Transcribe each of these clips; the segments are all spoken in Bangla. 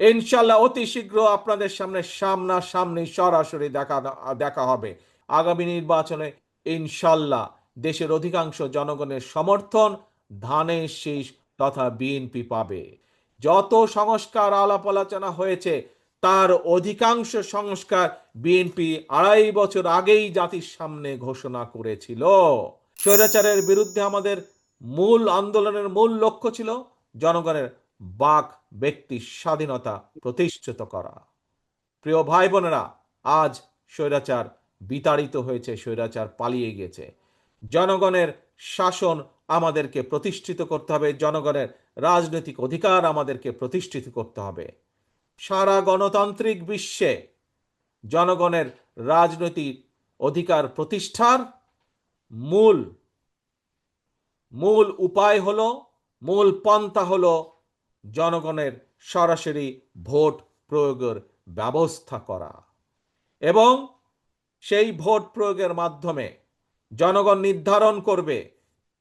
ইনশাল্লাহ অতি শীঘ্র আপনাদের সামনে সামনাসামনি সরাসরি দেখা হবে। আগামী নির্বাচনে ইনশাল্লাহ দেশের অধিকাংশ জনগণের সমর্থন ধানের শীষ তথা বিএনপি পাবে। যত সংস্কার আলাপ আলোচনা হয়েছে তার অধিকাংশ সংস্কার বিএনপি 2.5 বছর আগেই জাতির সামনে ঘোষণা করেছিল। স্বৈরাচারের বিরুদ্ধে আমাদের মূল আন্দোলনের মূল লক্ষ্য ছিল জনগণের বাক ব্যক্তি স্বাধীনতা প্রতিষ্ঠিত করা। প্রিয় ভাই বোনেরা, আজ স্বৈরাচার বিতাড়িত হয়েছে, স্বৈরাচার পালিয়ে গেছে। জনগণের শাসন আমাদেরকে প্রতিষ্ঠিত করতে হবে, জনগণের রাজনৈতিক অধিকার আমাদেরকে প্রতিষ্ঠিত করতে হবে। সারা গণতান্ত্রিক বিশ্বে জনগণের রাজনৈতিক অধিকার প্রতিষ্ঠার মূল মূল উপায় হলো, মূল পন্থা হলো জনগণের সরাসরি ভোট প্রয়োগের ব্যবস্থা করা। এবং সেই ভোট প্রয়োগের মাধ্যমে জনগণ নির্ধারণ করবে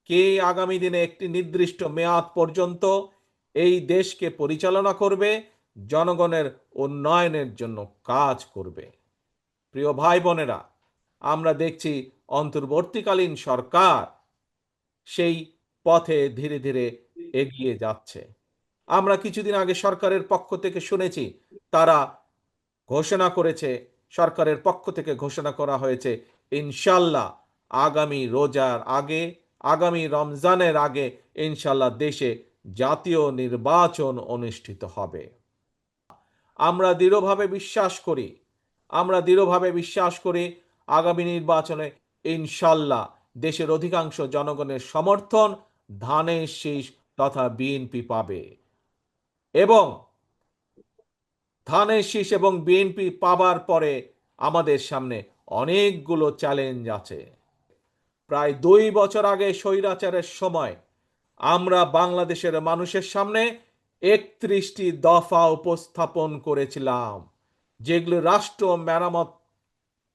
কে আগামী দিনে একটি নির্দিষ্ট মেয়াদ পর্যন্ত এই দেশকে পরিচালনা করবে, জনগণের উন্নয়নের জন্য কাজ করবে। প্রিয় ভাই বোনেরা, আমরা দেখছি অন্তর্বর্তীকালীন সরকার সেই পথে ধীরে ধীরে এগিয়ে যাচ্ছে। আমরা কিছুদিন আগে সরকারের পক্ষ থেকে শুনেছি, তারা ঘোষণা করেছে, সরকারের পক্ষ থেকে ঘোষণা করা হয়েছে ইনশাল্লাহ আগামী রোজার আগে, আগামী রমজানের আগে ইনশাল্লাহ দেশে জাতীয় নির্বাচন অনুষ্ঠিত হবে। আমরা দৃঢ়ভাবে বিশ্বাস করি, আগামী নির্বাচনে ইনশাল্লাহ দেশের অধিকাংশ জনগণের সমর্থন ধানের শীষ তথা বিএনপি পাবে। এবং ধানের শীষ এবং বিএনপি পাবার পরে আমাদের সামনে অনেকগুলো চ্যালেঞ্জ আছে। প্রায় 2 বছর আগে স্বৈরাচারের সময় আমরা বাংলাদেশের মানুষের সামনে 31টি দফা উপস্থাপন করেছিলাম, যেগুলো রাষ্ট্র মেরামত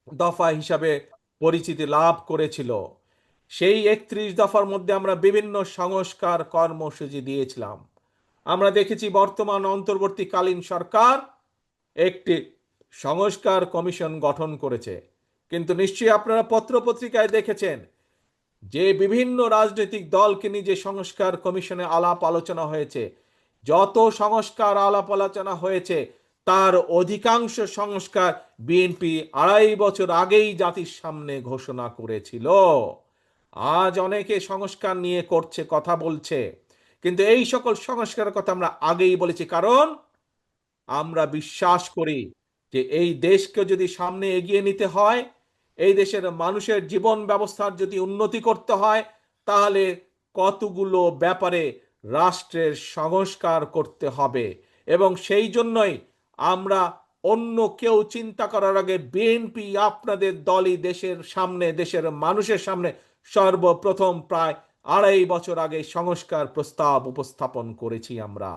দফা হিসাবে পরিচিতি লাভ করেছিল। সেই 31 দফার মধ্যে আমরা বিভিন্ন সংস্কার কর্মসূচি দিয়েছিলাম। আমরা দেখেছি বর্তমান অন্তর্বর্তীকালীন সরকার একটি সংস্কার কমিশন গঠন করেছে, কিন্তু নিশ্চয়ই আপনারা পত্রপত্রিকায় দেখেছেন যে বিভিন্ন রাজনৈতিক দলকে নিয়ে যে সংস্কার কমিশনে আলাপ আলোচনা হয়েছে, যত সংস্কার আলাপ আলোচনা হয়েছে তার অধিকাংশ সংস্কার বিএনপি 2.5 বছর আগেই জাতির সামনে ঘোষণা করেছিল। আজ অনেকে সংস্কার নিয়ে করছে, কথা বলছে, কিন্তু এই সকল সংস্কারের কথা আমরা আগেই বলেছি, কারণ আমরা বিশ্বাস করি যে এই দেশকে যদি সামনে এগিয়ে নিতে হয়, এই দেশের মানুষের জীবন ব্যবস্থার যদি উন্নতি করতে হয়, তাহলে কতগুলো ব্যাপারে রাষ্ট্রের সংস্কার করতে হবে। এবং সেই জন্যই আমরা অন্য কেউ চিন্তা করার আগে বিএনপি আপনাদের দলই দেশের সামনে, দেশের মানুষের সামনে সর্বপ্রথম প্রায় 2.5 বছর আগে সংস্কার প্রস্তাব উপস্থাপন করেছি আমরা।